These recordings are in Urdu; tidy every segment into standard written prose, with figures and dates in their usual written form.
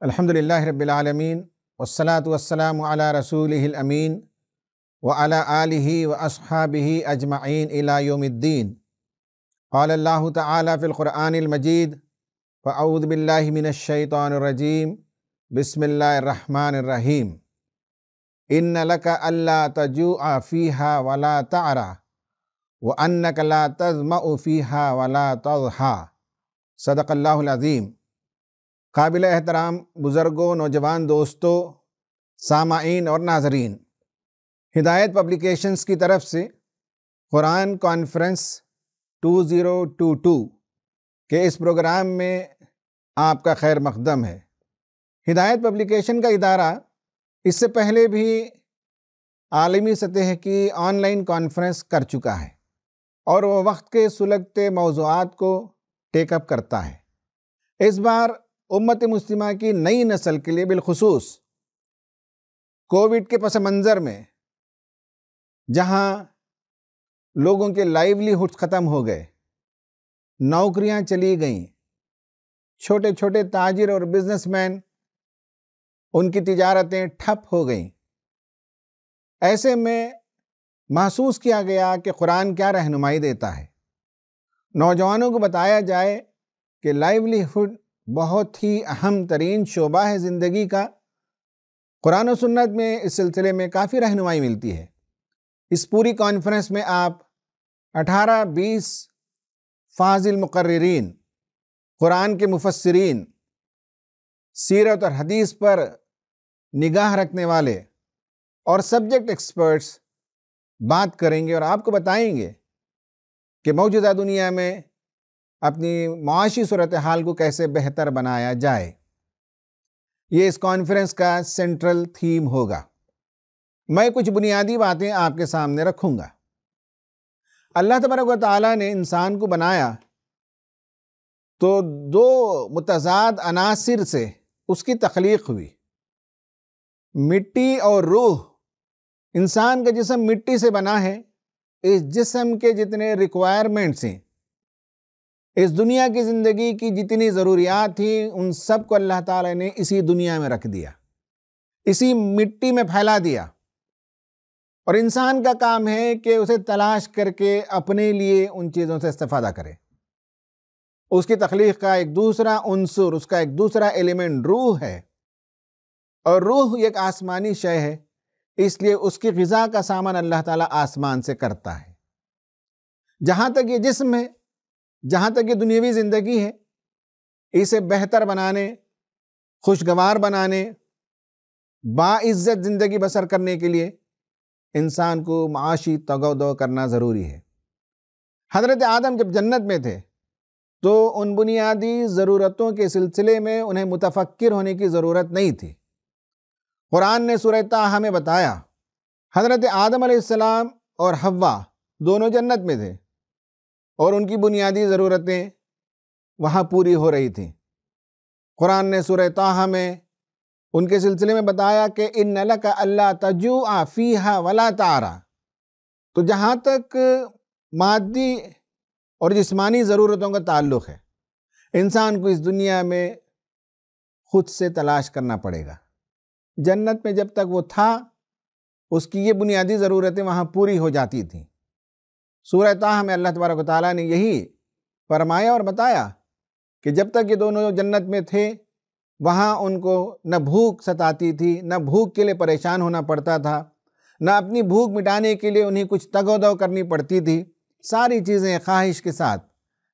الحمد للہ رب العالمین والصلاة والسلام علی رسولہ الامین وعلی آلہ واصحابہ اجمعین الی یوم الدین۔ قال اللہ تعالی فی القرآن المجید فاعوذ باللہ من الشیطان الرجیم بسم اللہ الرحمن الرحیم۔ ان لک الا تجوع فیہا ولا تعری وانک لا تظمأ فیہا ولا تضحی۔ صدق اللہ العظیم۔ قابل احترام بزرگوں، نوجوان دوستوں، سامعین اور ناظرین، ہدایت پبلیکیشنز کی طرف سے قرآن کانفرنس 2022 کے اس پروگرام میں آپ کا خیر مقدم ہے۔ ہدایت پبلیکیشن کا ادارہ اس سے پہلے بھی عالمی سطح کی آن لائن کانفرنس کر چکا ہے اور وہ وقت کے سلگتے موضوعات کو ٹیک اپ کرتا ہے۔ اس بار امت مسلمہ کی نئی نسل کے لیے بالخصوص کووڈ کے پس منظر میں، جہاں لوگوں کے لائیولی ہوڈ ختم ہو گئے، نوکریاں چلی گئیں، چھوٹے چھوٹے تاجر اور بزنس مین ان کی تجارتیں ٹھپ ہو گئیں، ایسے میں محسوس کیا گیا کہ قرآن کیا رہنمائی دیتا ہے۔ نوجوانوں کو بتایا جائے کہ لائیولی ہوڈ بہت ہی اہم ترین شعبہ ہے زندگی کا۔ قرآن و سنت میں اس سلسلے میں کافی رہنمائی ملتی ہے۔ اس پوری کانفرنس میں آپ 18-20 فاضل مقررین، قرآن کے مفسرین، سیرت اور حدیث پر نگاہ رکھنے والے اور سبجیکٹ ایکسپرٹس بات کریں گے اور آپ کو بتائیں گے کہ موجودہ دنیا میں اپنی معاشی صورتحال کو کیسے بہتر بنایا جائے۔ یہ اس کانفرنس کا سینٹرل تھیم ہوگا۔ میں کچھ بنیادی باتیں آپ کے سامنے رکھوں گا۔ اللہ تبارک و تعالیٰ نے انسان کو بنایا تو دو متضاد عناصر سے اس کی تخلیق ہوئی، مٹی اور روح۔ انسان کا جسم مٹی سے بنا ہے۔ اس جسم کے جتنے ریکوائرمنٹس ہیں، اس دنیا کی زندگی کی جتنی ضروریات تھیں، ان سب کو اللہ تعالیٰ نے اسی دنیا میں رکھ دیا، اسی مٹی میں پھیلا دیا، اور انسان کا کام ہے کہ اسے تلاش کر کے اپنے لیے ان چیزوں سے استفادہ کرے۔ اس کی تخلیق کا ایک دوسرا عنصر، اس کا ایک دوسرا ایلیمنٹ روح ہے، اور روح ایک آسمانی شے ہے، اس لیے اس کی غذا کا سامان اللہ تعالیٰ آسمان سے کرتا ہے۔ جہاں تک یہ جسم ہے، جہاں تک یہ دنیاوی زندگی ہے، اسے بہتر بنانے، خوشگوار بنانے، باعزت زندگی بسر کرنے کے لیے انسان کو معاشی تگ و دو کرنا ضروری ہے۔ حضرت آدم جب جنت میں تھے تو ان بنیادی ضرورتوں کے سلسلے میں انہیں متفکر ہونے کی ضرورت نہیں تھی۔ قرآن نے سورہ طٰہٰ میں بتایا، حضرت آدم علیہ السلام اور حوا دونوں جنت میں تھے اور ان کی بنیادی ضرورتیں وہاں پوری ہو رہی تھیں۔ قرآن نے سورہ طٰہٰ میں ان کے سلسلے میں بتایا کہ ان لک الا تجوع فیہا ولا تعری۔ تو جہاں تک مادی اور جسمانی ضرورتوں کا تعلق ہے، انسان کو اس دنیا میں خود سے تلاش کرنا پڑے گا۔ جنت میں جب تک وہ تھا، اس کی یہ بنیادی ضرورتیں وہاں پوری ہو جاتی تھیں۔ سورہ طٰہٰ میں اللہ تبارک و تعالیٰ نے یہی فرمایا اور بتایا کہ جب تک یہ دونوں جنت میں تھے، وہاں ان کو نہ بھوک ستاتی تھی، نہ بھوک کے لیے پریشان ہونا پڑتا تھا، نہ اپنی بھوک مٹانے کے لیے انہیں کچھ تگ و دو کرنی پڑتی تھی۔ ساری چیزیں خواہش کے ساتھ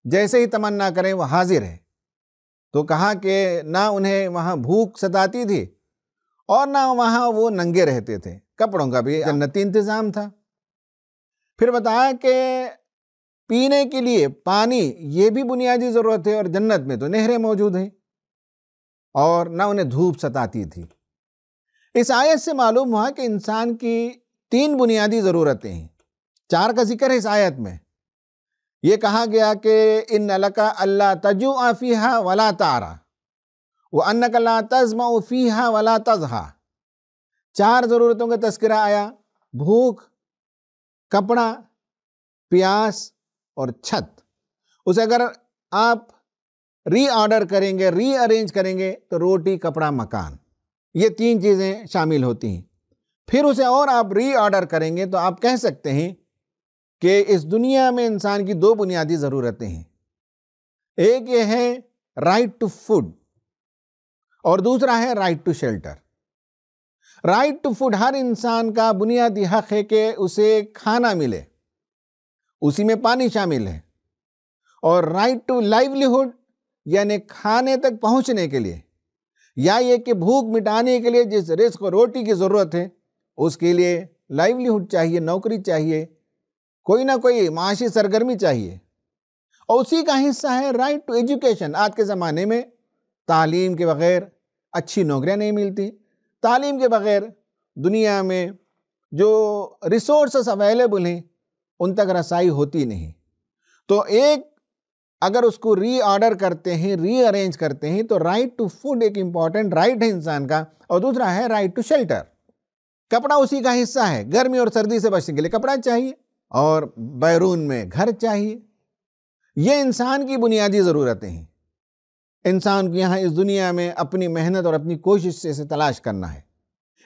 جیسے ہی تمنا کریں وہ حاضر ہے۔ تو کہا کہ نہ انہیں وہاں بھوک ستاتی تھی اور نہ وہاں وہ ننگے رہتے تھے، کپڑوں کا بھی جنتی انتظام تھا۔ پھر بتایا کہ پینے کے لیے پانی یہ بھی بنیادی ضرورت ہے، اور جنت میں تو نہریں موجود ہیں، اور نہ انہیں دھوپ ستاتی تھی۔ اس آیت سے معلوم ہوا کہ انسان کی 3 بنیادی ضرورتیں ہیں، 4 کا ذکر ہے اس آیت میں۔ یہ کہا گیا کہ ان لک الا تجوع فیہا ولا تعری وانک لا تظمأ فیہا ولا تضحی۔ 4 ضرورتوں کا تذکرہ آیا: بھوک، کپڑا، پیاس اور چھت۔ اسے اگر آپ ری آرڈر کریں گے، ری ارینج کریں گے تو روٹی، کپڑا، مکان، یہ 3 چیزیں شامل ہوتی ہیں۔ پھر اسے اور آپ ری آرڈر کریں گے تو آپ کہہ سکتے ہیں کہ اس دنیا میں انسان کی 2 بنیادی ضرورتیں ہیں۔ ایک یہ ہے رائٹ ٹو فوڈ اور دوسرا ہے right to shelter. Right to food ہر انسان کا بنیادی حق ہے کہ اسے کھانا ملے، اسی میں پانی شامل ہے۔ اور رائٹ ٹو لائیولیہوڈ یعنی کھانے تک پہنچنے کے لیے، یا یہ کہ بھوک مٹانے کے لیے جس رزق و روٹی کی ضرورت ہے اس کے لیے لائیولیہوڈ چاہیے، نوکری چاہیے، کوئی نہ کوئی معاشی سرگرمی چاہیے۔ اور اسی کا حصہ ہے رائٹ ٹو ایجوکیشن۔ آج کے زمانے میں تعلیم کے بغیر اچھی نوکریاں نہیں ملتی، تعلیم کے بغیر دنیا میں جو ریسورسز اویلیبل ہیں ان تک رسائی ہوتی نہیں۔ تو ایک اگر اس کو ری آرڈر کرتے ہیں، ری ارینج کرتے ہیں، تو رائٹ ٹو فوڈ ایک امپورٹنٹ رائٹ ہے انسان کا، اور دوسرا ہے رائٹ ٹو شیلٹر۔ کپڑا اسی کا حصہ ہے، گرمی اور سردی سے بچنے کے لیے کپڑا چاہیے اور بیرون میں گھر چاہیے۔ یہ انسان کی بنیادی ضرورتیں ہیں۔ انسان کو یہاں اس دنیا میں اپنی محنت اور اپنی کوشش سے اسے تلاش کرنا ہے۔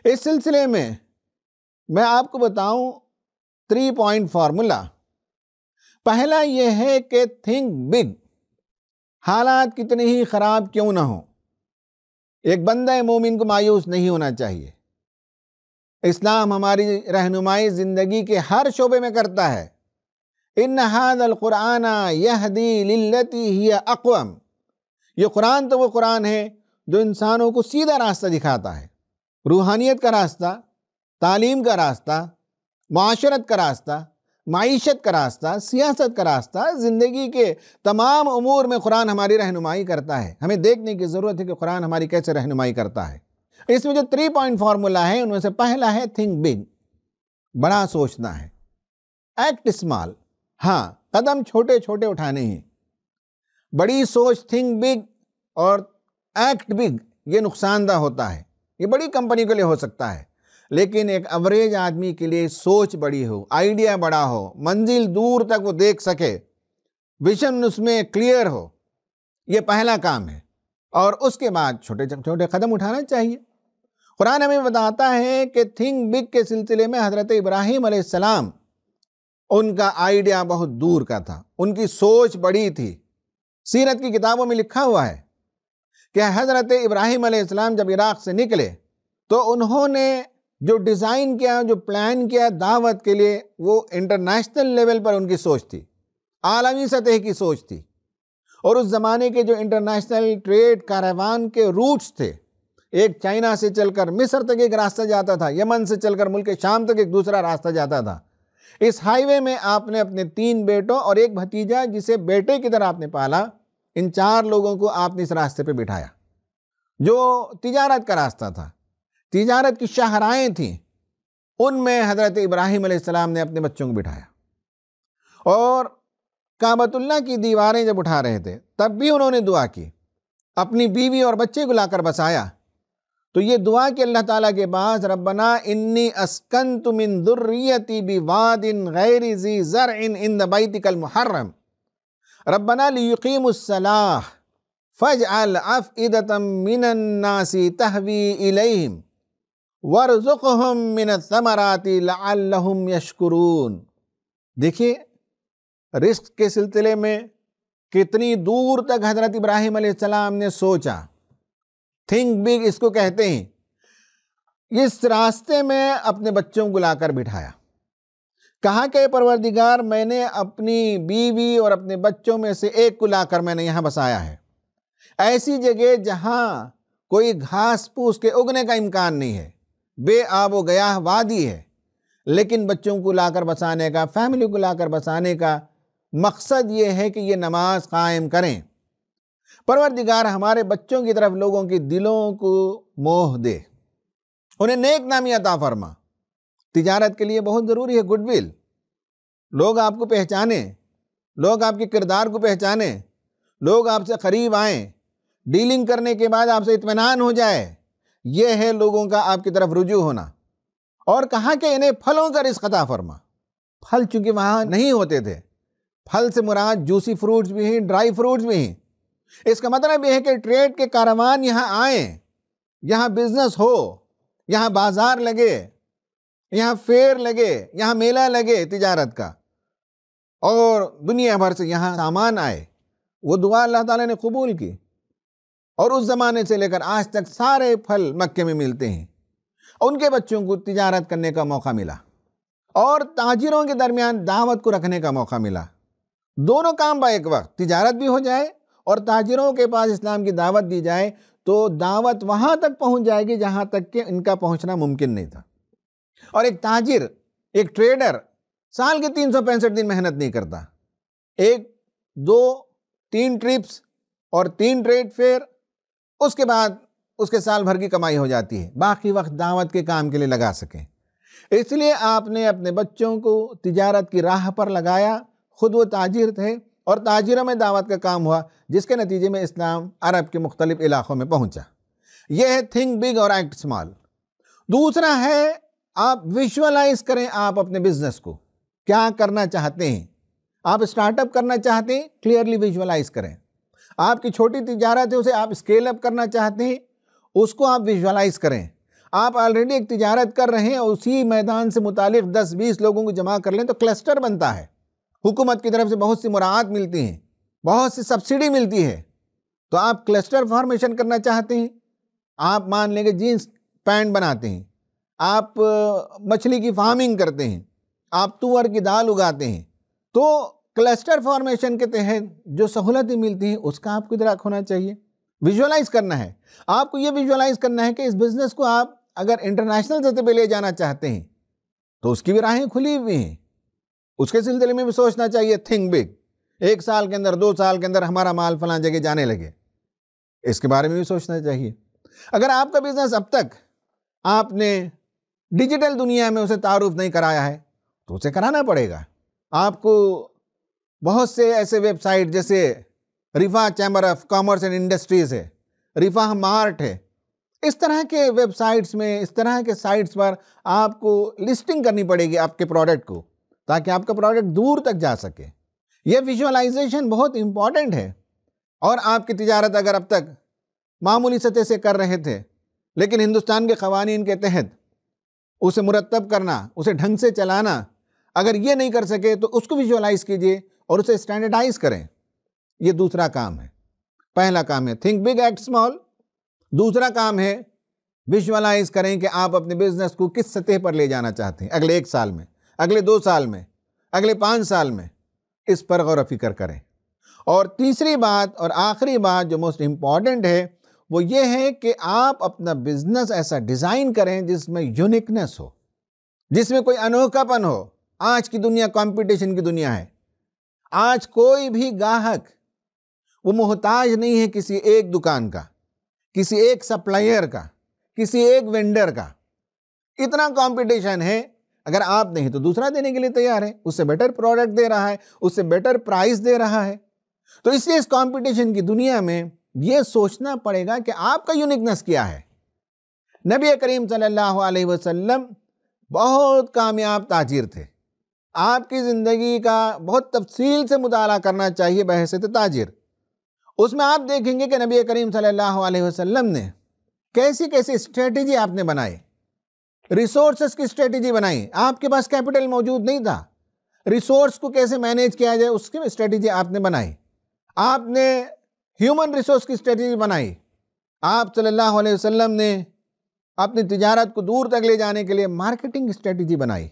اس سلسلے میں میں آپ کو بتاؤں 3 پوائنٹ فارمولا۔ پہلا یہ ہے کہ تھنک بگ، حالات کتنے ہی خراب کیوں نہ ہوں، ایک بندہ مومن کو مایوس نہیں ہونا چاہیے۔ اسلام ہماری رہنمائی زندگی کے ہر شعبے میں کرتا ہے۔ ان ھذا القرآن یہدی للتی ہی اقوم، یہ قرآن تو وہ قرآن ہے جو انسانوں کو سیدھا راستہ دکھاتا ہے، روحانیت کا راستہ، تعلیم کا راستہ، معاشرت کا راستہ، معیشت کا راستہ، سیاست کا راستہ، زندگی کے تمام امور میں قرآن ہماری رہنمائی کرتا ہے۔ ہمیں دیکھنے کی ضرورت ہے کہ قرآن ہماری کیسے رہنمائی کرتا ہے۔ اس میں جو 3 پوائنٹ فارمولا ہے ان میں سے پہلا ہے تھنک بگ، بڑا سوچنا ہے، ایکٹ اسمال، ہاں قدم چھوٹے چھوٹے اٹھانے ہیں۔ بڑی سوچ تھنک بگ اور ایکٹ بگ یہ نقصان دہ ہوتا ہے، یہ بڑی کمپنی کے لیے ہو سکتا ہے، لیکن ایک ایوریج آدمی کے لیے سوچ بڑی ہو، آئیڈیا بڑا ہو، منزل دور تک وہ دیکھ سکے، ویژن اس میں کلیئر ہو، یہ پہلا کام ہے۔ اور اس کے بعد چھوٹے چھوٹے قدم اٹھانا چاہیے۔ قرآن ہمیں بتاتا ہے کہ تھنک بگ کے سلسلے میں حضرت ابراہیم علیہ السلام، ان کا آئیڈیا بہت دور کا تھا، ان کی سوچ بڑی تھی۔ سیرت کی کتابوں میں لکھا ہوا ہے کہ حضرت ابراہیم علیہ السلام جب عراق سے نکلے تو انہوں نے جو ڈیزائن کیا، جو پلان کیا دعوت کے لیے، وہ انٹرنیشنل لیول پر ان کی سوچ تھی، عالمی سطح کی سوچ تھی۔ اور اس زمانے کے جو انٹرنیشنل ٹریڈ کاروان کے روٹس تھے، ایک چائنا سے چل کر مصر تک ایک راستہ جاتا تھا، یمن سے چل کر ملک شام تک ایک دوسرا راستہ جاتا تھا۔ اس ہائی وے میں آپ نے اپنے 3 بیٹوں اور ایک بھتیجا جسے بیٹے کی طرح آپ نے پالا، ان 4 لوگوں کو آپ نے اس راستے پہ بٹھایا جو تجارت کا راستہ تھا، تجارت کی شاہراہیں تھیں، ان میں حضرت ابراہیم علیہ السلام نے اپنے بچوں کو بٹھایا۔ اور کعبۃ اللہ کی دیواریں جب اٹھا رہے تھے تب بھی انہوں نے دعا کی، اپنی بیوی اور بچے کو لا کر بسایا۔ تو یہ دعا کہ اللہ تعالیٰ کے پاس، ربنا انی اسکنت من ذریتی بواد غیر ذی زرع عند بیتک المحرم ربنا لیقیموا الصلاۃ فاجعل افئدة من الناس تہوی الیہم وارزقہم من الثمرات لعلہم یشکرون۔ دیکھیے رزق کے سلسلے میں کتنی دور تک حضرت ابراہیم علیہ السلام نے سوچا۔ تھنک بگ اس کو کہتے ہیں۔ اس راستے میں اپنے بچوں کو لا کر بٹھایا، کہا کہ پروردگار میں نے اپنی بیوی اور اپنے بچوں میں سے ایک کو لا کر میں نے یہاں بسایا ہے، ایسی جگہ جہاں کوئی گھاس پھوس کے اگنے کا امکان نہیں ہے، بے آب و گیاہ وادی ہے، لیکن بچوں کو لا کر بسانے کا، فیملی کو لا کر بسانے کا مقصد یہ ہے کہ یہ نماز قائم کریں۔ پروردگار ہمارے بچوں کی طرف لوگوں کے دلوں کو موہ دے، انہیں نیک نامی عطا فرما۔ تجارت کے لیے بہت ضروری ہے گڈ ول، لوگ آپ کو پہچانیں، لوگ آپ کے کردار کو پہچانیں، لوگ آپ سے قریب آئیں، ڈیلنگ کرنے کے بعد آپ سے اطمینان ہو جائے، یہ ہے لوگوں کا آپ کی طرف رجوع ہونا۔ اور کہا کہ انہیں پھلوں کا رزق عطا فرما۔ پھل چونکہ وہاں نہیں ہوتے تھے، پھل سے مراد جوسی فروٹس بھی ہیں، ڈرائی فروٹس بھی ہیں، اس کا مطلب یہ ہے کہ ٹریڈ کے کاروان یہاں آئیں، یہاں بزنس ہو، یہاں بازار لگے، یہاں فیئر لگے، یہاں میلہ لگے تجارت کا، اور دنیا بھر سے یہاں سامان آئے۔ وہ دعا اللہ تعالیٰ نے قبول کی، اور اس زمانے سے لے کر آج تک سارے پھل مکے میں ملتے ہیں۔ ان کے بچوں کو تجارت کرنے کا موقع ملا، اور تاجروں کے درمیان دعوت کو رکھنے کا موقع ملا۔ دونوں کام با ایک وقت، تجارت بھی ہو جائے اور تاجروں کے پاس اسلام کی دعوت دی جائے، تو دعوت وہاں تک پہنچ جائے گی جہاں تک کہ ان کا پہنچنا ممکن نہیں تھا۔ اور ایک تاجر، ایک ٹریڈر سال کے 365 دن محنت نہیں کرتا، 1 2 3 ٹرپس اور 3 ٹریڈ فیئر، اس کے بعد اس کے سال بھر کی کمائی ہو جاتی ہے، باقی وقت دعوت کے کام کے لیے لگا سکیں۔ اس لیے آپ نے اپنے بچوں کو تجارت کی راہ پر لگایا، خود وہ تاجر تھے، اور تاجروں میں دعوت کا کام ہوا، جس کے نتیجے میں اسلام عرب کے مختلف علاقوں میں پہنچا۔ یہ ہے تھنک بگ اور ایکٹ اسمال۔ دوسرا ہے آپ ویژولائز کریں آپ اپنے بزنس کو، کیا کرنا چاہتے ہیں۔ آپ اسٹارٹ اپ کرنا چاہتے ہیں، کلیئرلی ویژولائز کریں۔ آپ کی چھوٹی تجارت ہے، اسے آپ اسکیل اپ کرنا چاہتے ہیں، اس کو آپ ویژولائز کریں۔ آپ آلریڈی ایک تجارت کر رہے ہیں اور اسی میدان سے متعلق 10-20 لوگوں کو جمع کر لیں تو کلسٹر بنتا ہے، حکومت کی طرف سے بہت سی مراعات ملتی ہیں، بہت سی سبسڈی ملتی ہے۔ تو آپ کلسٹر فارمیشن کرنا چاہتے ہیں، آپ مان لیں کہ جینس پینٹ بناتے ہیں، آپ مچھلی کی فارمنگ کرتے ہیں، آپ تور کی دال اگاتے ہیں، تو کلسٹر فارمیشن کے تحت جو سہولتیں ملتی ہیں اس کا آپ کو ادراک ہونا چاہیے۔ ویژولائز کرنا ہے، آپ کو یہ ویژولائز کرنا ہے کہ اس بزنس کو آپ اگر انٹرنیشنل سطح پہ لے جانا چاہتے ہیں تو اس کی بھی راہیں کھلی ہوئی ہیں، اس کے سلسلے میں بھی سوچنا چاہیے۔ تھنک بگ، 1 سال کے اندر 2 سال کے اندر ہمارا مال فلاں جگہ جانے لگے، اس کے بارے میں بھی سوچنا چاہیے۔ اگر آپ کا بزنس اب تک آپ نے ڈیجیٹل دنیا میں اسے تعارف نہیں کرایا ہے تو اسے کرانا پڑے گا۔ آپ کو بہت سے ایسے ویب سائٹ جیسے Riphah chamber of commerce and industries ہے، رفاہ مارٹ ہے، اس طرح کے ویب سائٹس میں، اس طرح کے سائٹس پر آپ کو لسٹنگ کرنی پڑے گی آپ کے پروڈکٹ کو، تاکہ آپ کا پروڈکٹ دور تک جا سکے۔ یہ ویژولائزیشن بہت امپورٹنٹ ہے۔ اور آپ کی تجارت اگر اب تک معمولی سطح سے کر رہے تھے، لیکن ہندوستان کے قوانین کے تحت اسے مرتب کرنا، اسے ڈھنگ سے چلانا، اگر یہ نہیں کر سکے تو اس کو ویژولائز کیجئے اور اسے اسٹینڈرڈائز کریں۔ یہ دوسرا کام ہے۔ پہلا کام ہے تھنک بگ ایکٹ اسمال، دوسرا کام ہے ویژولائز کریں کہ آپ اپنے بزنس کو کس سطح پر لے جانا چاہتے ہیں، اگلے 1 سال میں، اگلے 2 سال میں، اگلے 5 سال میں، اس پر غور و فکر کریں۔ اور تیسری بات اور آخری بات جو موسٹ امپورٹنٹ ہے وہ یہ ہے کہ آپ اپنا بزنس ایسا ڈیزائن کریں جس میں یونیکنس ہو، جس میں کوئی انوکھا پن ہو۔ آج کی دنیا کمپٹیشن کی دنیا ہے۔ آج کوئی بھی گاہک وہ محتاج نہیں ہے کسی ایک دکان کا، کسی ایک سپلائر کا، کسی ایک وینڈر کا۔ اتنا کمپٹیشن ہے، اگر آپ نہیں تو دوسرا دینے کے لیے تیار ہے، اس سے بیٹر پروڈکٹ دے رہا ہے، اس سے بیٹر پرائز دے رہا ہے۔ تو اس لیے اس کمپٹیشن کی دنیا میں یہ سوچنا پڑے گا کہ آپ کا یونیکنس کیا ہے۔ نبی کریم صلی اللہ علیہ وسلم بہت کامیاب تاجر تھے۔ آپ کی زندگی کا بہت تفصیل سے مطالعہ کرنا چاہیے بحیثیت تاجر۔ اس میں آپ دیکھیں گے کہ نبی کریم صلی اللہ علیہ وسلم نے کیسی کیسی اسٹریٹجی آپ نے بنائی، ریسورسز کی اسٹریٹجی بنائی۔ آپ کے پاس کیپٹل موجود نہیں تھا، ریسورس کو کیسے مینیج کیا جائے اس کی اسٹریٹجی آپ نے بنائی۔ آپ نے ہیومن ریسورس کی اسٹریٹجی بنائی۔ آپ صلی اللہ علیہ وسلم نے اپنی تجارت کو دور تک لے جانے کے لیے مارکیٹنگ اسٹریٹجی بنائی،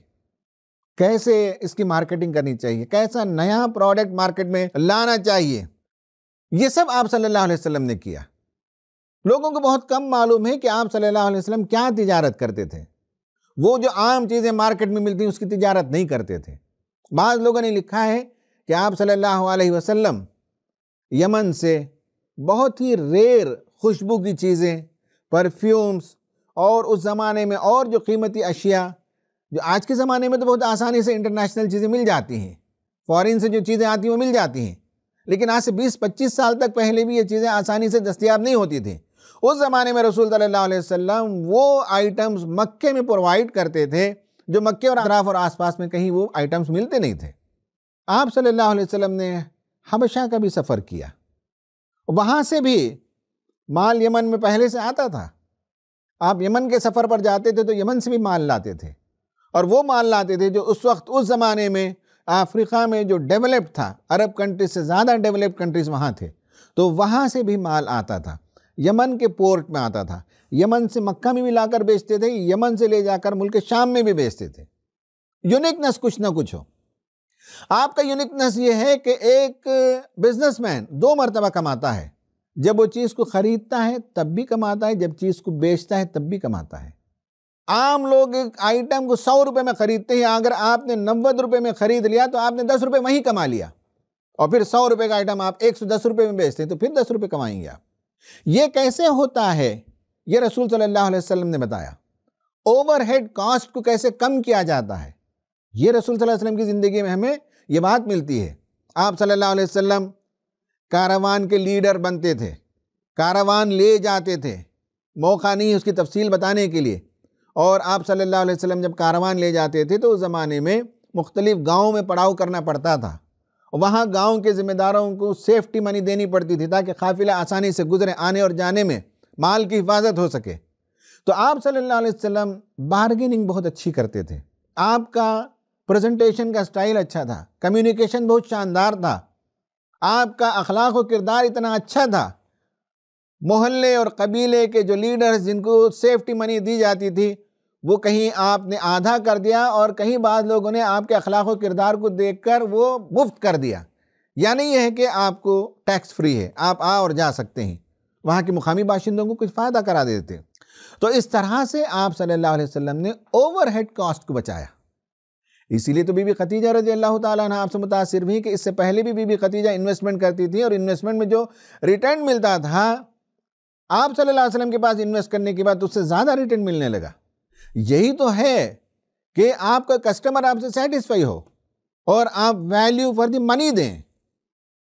کیسے اس کی مارکیٹنگ کرنی چاہیے، کیسا نیا پروڈکٹ مارکیٹ میں لانا چاہیے، یہ سب آپ صلی اللہ علیہ وسلم نے کیا۔ لوگوں کو بہت کم معلوم ہے کہ آپ صلی اللہ علیہ وسلم کیا تجارت کرتے تھے۔ وہ جو عام چیزیں مارکیٹ میں ملتی ہیں اس کی تجارت نہیں کرتے تھے۔ بعض لوگوں نے لکھا ہے کہ آپ صلی اللہ علیہ وسلم یمن سے بہت ہی ریئر خوشبو کی چیزیں، پرفیومز اور اس زمانے میں اور جو قیمتی اشیاء، جو آج کے زمانے میں تو بہت آسانی سے انٹرنیشنل چیزیں مل جاتی ہیں، فورین سے جو چیزیں آتی ہیں وہ مل جاتی ہیں، لیکن آج سے 20-25 سال تک پہلے بھی یہ چیزیں آسانی سے دستیاب نہیں ہوتی تھیں۔ اس زمانے میں رسول صلی اللہ علیہ وسلم وہ آئٹمز مکے میں پرووائڈ کرتے تھے جو مکے اور اطراف اور آس پاس میں کہیں وہ آئٹمز ملتے نہیں تھے۔ آپ صلی اللہ علیہ وسلم نے حبشہ کا بھی سفر کیا، وہاں سے بھی مال یمن میں پہلے سے آتا تھا. آپ یمن کے سفر پر جاتے تھے تو یمن سے بھی مال لاتے تھے، اور وہ مال لاتے تھے جو اس وقت اس زمانے میں افریقہ میں جو ڈیولپڈ تھا، عرب کنٹریز سے زیادہ ڈیولپڈ کنٹریز وہاں تھے، تو وہاں سے بھی مال آتا تھا، یمن کے پورٹ میں آتا تھا. یمن سے مکہ میں بھی لا کر بیچتے تھے، یمن سے لے جا کر ملک شام میں بھی بیچتے تھے. یونیکنس کچھ نہ کچھ ہو. آپ کا یونیکنس یہ ہے کہ ایک بزنس مین 2 مرتبہ کماتا ہے. جب وہ چیز کو خریدتا ہے تب بھی کماتا ہے، جب چیز کو بیچتا ہے تب بھی کماتا ہے. عام لوگ ایک آئٹم کو 100 روپے میں خریدتے ہیں، اگر آپ نے 90 روپے میں خرید لیا تو آپ نے 10 روپے وہیں کما لیا، اور پھر 100 روپے کا آئٹم آپ 110 روپے میں بیچتے ہیں تو پھر 10 روپے کمائیں گے آپ. یہ کیسے ہوتا ہے؟ یہ رسول صلی اللہ علیہ وسلم نے بتایا. اوور ہیڈ کاسٹ کو کیسے کم کیا جاتا ہے، یہ رسول صلی اللہ علیہ وسلم کی زندگی میں ہمیں یہ بات ملتی ہے. آپ صلی اللہ علیہ وسلم کاروان کے لیڈر بنتے تھے، کاروان لے جاتے تھے، موقع نہیں اس کی تفصیل بتانے کے لیے. اور آپ صلی اللہ علیہ وسلم جب کاروان لے جاتے تھے تو اس زمانے میں مختلف گاؤں میں پڑاؤ کرنا پڑتا تھا. وہاں گاؤں کے ذمہ داروں کو سیفٹی منی دینی پڑتی تھی تاکہ قافلہ آسانی سے گزرے، آنے اور جانے میں مال کی حفاظت ہو سکے. تو آپ صلی اللہ علیہ وسلم بارگیننگ بہت اچھی کرتے تھے. آپ کا پریزنٹیشن کا سٹائل اچھا تھا، کمیونیکیشن بہت شاندار تھا، آپ کا اخلاق و کردار اتنا اچھا تھا. محلے اور قبیلے کے جو لیڈرز جن کو سیفٹی منی دی جاتی تھی، وہ کہیں آپ نے آدھا کر دیا اور کہیں بعض لوگوں نے آپ کے اخلاق و کردار کو دیکھ کر وہ مفت کر دیا. یعنی یہ ہے کہ آپ کو ٹیکس فری ہے، آپ آ اور جا سکتے ہیں، وہاں کے مقامی باشندوں کو کچھ فائدہ کرا دیتے. تو اس طرح سے آپ صلی اللہ علیہ وسلم نے اوور ہیڈ کاسٹ کو بچایا. اسی لیے تو بی بی خدیجہ رضی اللہ تعالیٰ عنہ آپ سے متاثر بھی کہ اس سے پہلے بھی بی بی خدیجہ انویسٹمنٹ کرتی تھی، اور انویسٹمنٹ میں جو ریٹرن ملتا تھا آپ صلی اللہ علیہ وسلم کے پاس انویسٹ کرنے کے بعد اس سے زیادہ ریٹرن ملنے لگا. یہی تو ہے کہ آپ کا کسٹمر آپ سے سیٹسفائی ہو اور آپ ویلیو فار دی منی دیں،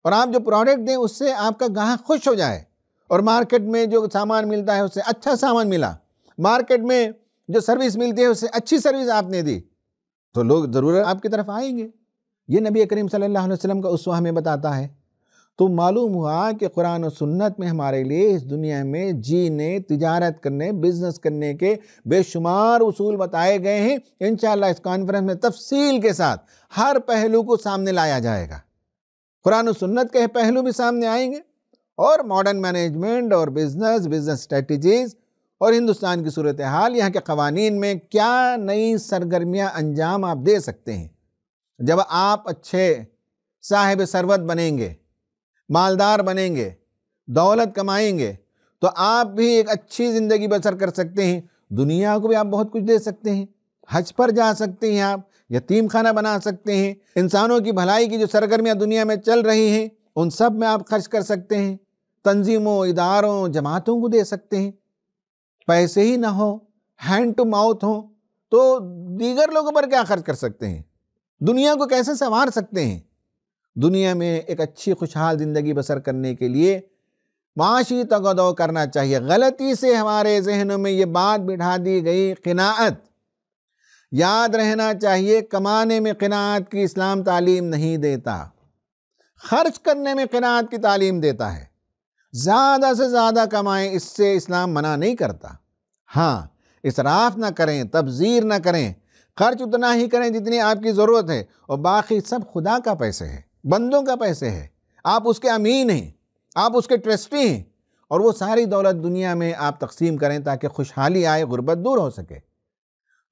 اور آپ جو پروڈکٹ دیں اس سے آپ کا گاہک خوش ہو جائے، اور مارکیٹ میں جو سامان ملتا ہے اس سے اچھا سامان ملا، مارکیٹ میں جو سروس ملتی ہے اس سے اچھی سروس آپ نے دی، تو لوگ ضرور آپ کی طرف آئیں گے. یہ نبی کریم صلی اللہ علیہ وسلم کا اسوہ ہمیں بتاتا ہے. تو معلوم ہوا کہ قرآن و سنت میں ہمارے لیے اس دنیا میں جینے، تجارت کرنے، بزنس کرنے کے بے شمار اصول بتائے گئے ہیں. انشاءاللہ اس کانفرنس میں تفصیل کے ساتھ ہر پہلو کو سامنے لایا جائے گا. قرآن و سنت کے پہلو بھی سامنے آئیں گے، اور ماڈرن مینجمنٹ اور بزنس اسٹریٹجیز، اور ہندوستان کی صورتحال، یہاں کے قوانین میں کیا نئی سرگرمیاں انجام آپ دے سکتے ہیں. جب آپ اچھے صاحب ثروت بنیں گے، مالدار بنیں گے، دولت کمائیں گے، تو آپ بھی ایک اچھی زندگی بسر کر سکتے ہیں. دنیا کو بھی آپ بہت کچھ دے سکتے ہیں، حج پر جا سکتے ہیں، آپ یتیم خانہ بنا سکتے ہیں، انسانوں کی بھلائی کی جو سرگرمیاں دنیا میں چل رہی ہیں ان سب میں آپ خرچ کر سکتے ہیں. تنظیموں، اداروں، جماعتوں کو دے سکتے ہیں. پیسے ہی نہ ہو، ہینڈ ٹو ماؤتھ ہو، تو دیگر لوگوں پر کیا خرچ کر سکتے ہیں؟ دنیا کو کیسے سنوار سکتے ہیں؟ دنیا میں ایک اچھی خوشحال زندگی بسر کرنے کے لیے معاشی تگ و دو کرنا چاہیے. غلطی سے ہمارے ذہنوں میں یہ بات بٹھا دی گئی قناعت. یاد رہنا چاہیے کمانے میں قناعت کی اسلام تعلیم نہیں دیتا، خرچ کرنے میں قناعت کی تعلیم دیتا ہے. زیادہ سے زیادہ کمائیں، اس سے اسلام منع نہیں کرتا. ہاں، اسراف نہ کریں، تبذیر نہ کریں، خرچ اتنا ہی کریں جتنی آپ کی ضرورت ہے، اور باقی سب خدا کا پیسے ہے، بندوں کا پیسے ہے. آپ اس کے امین ہیں، آپ اس کے ٹرسٹی ہیں، اور وہ ساری دولت دنیا میں آپ تقسیم کریں تاکہ خوشحالی آئے، غربت دور ہو سکے.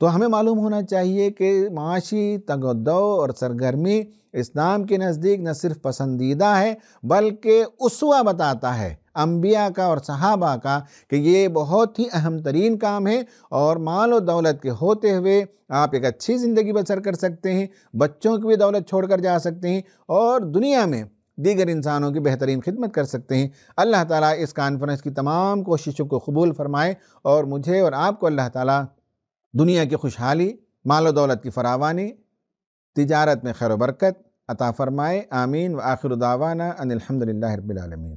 تو ہمیں معلوم ہونا چاہیے کہ معاشی تگ و دو اور سرگرمی اسلام کے نزدیک نہ صرف پسندیدہ ہے بلکہ اسوہ بتاتا ہے انبیاء کا اور صحابہ کا کہ یہ بہت ہی اہم ترین کام ہے، اور مال و دولت کے ہوتے ہوئے آپ ایک اچھی زندگی بسر کر سکتے ہیں، بچوں کی بھی دولت چھوڑ کر جا سکتے ہیں، اور دنیا میں دیگر انسانوں کی بہترین خدمت کر سکتے ہیں. اللہ تعالیٰ اس کانفرنس کی تمام کوششوں کو قبول فرمائے، اور مجھے اور آپ کو اللہ تعالیٰ دنیا کی خوشحالی، مال و دولت کی فراوانی، تجارت میں خیر و برکت عطا فرمائے. آمین. وآخر دعوانا ان الحمدللہ رب العالمین.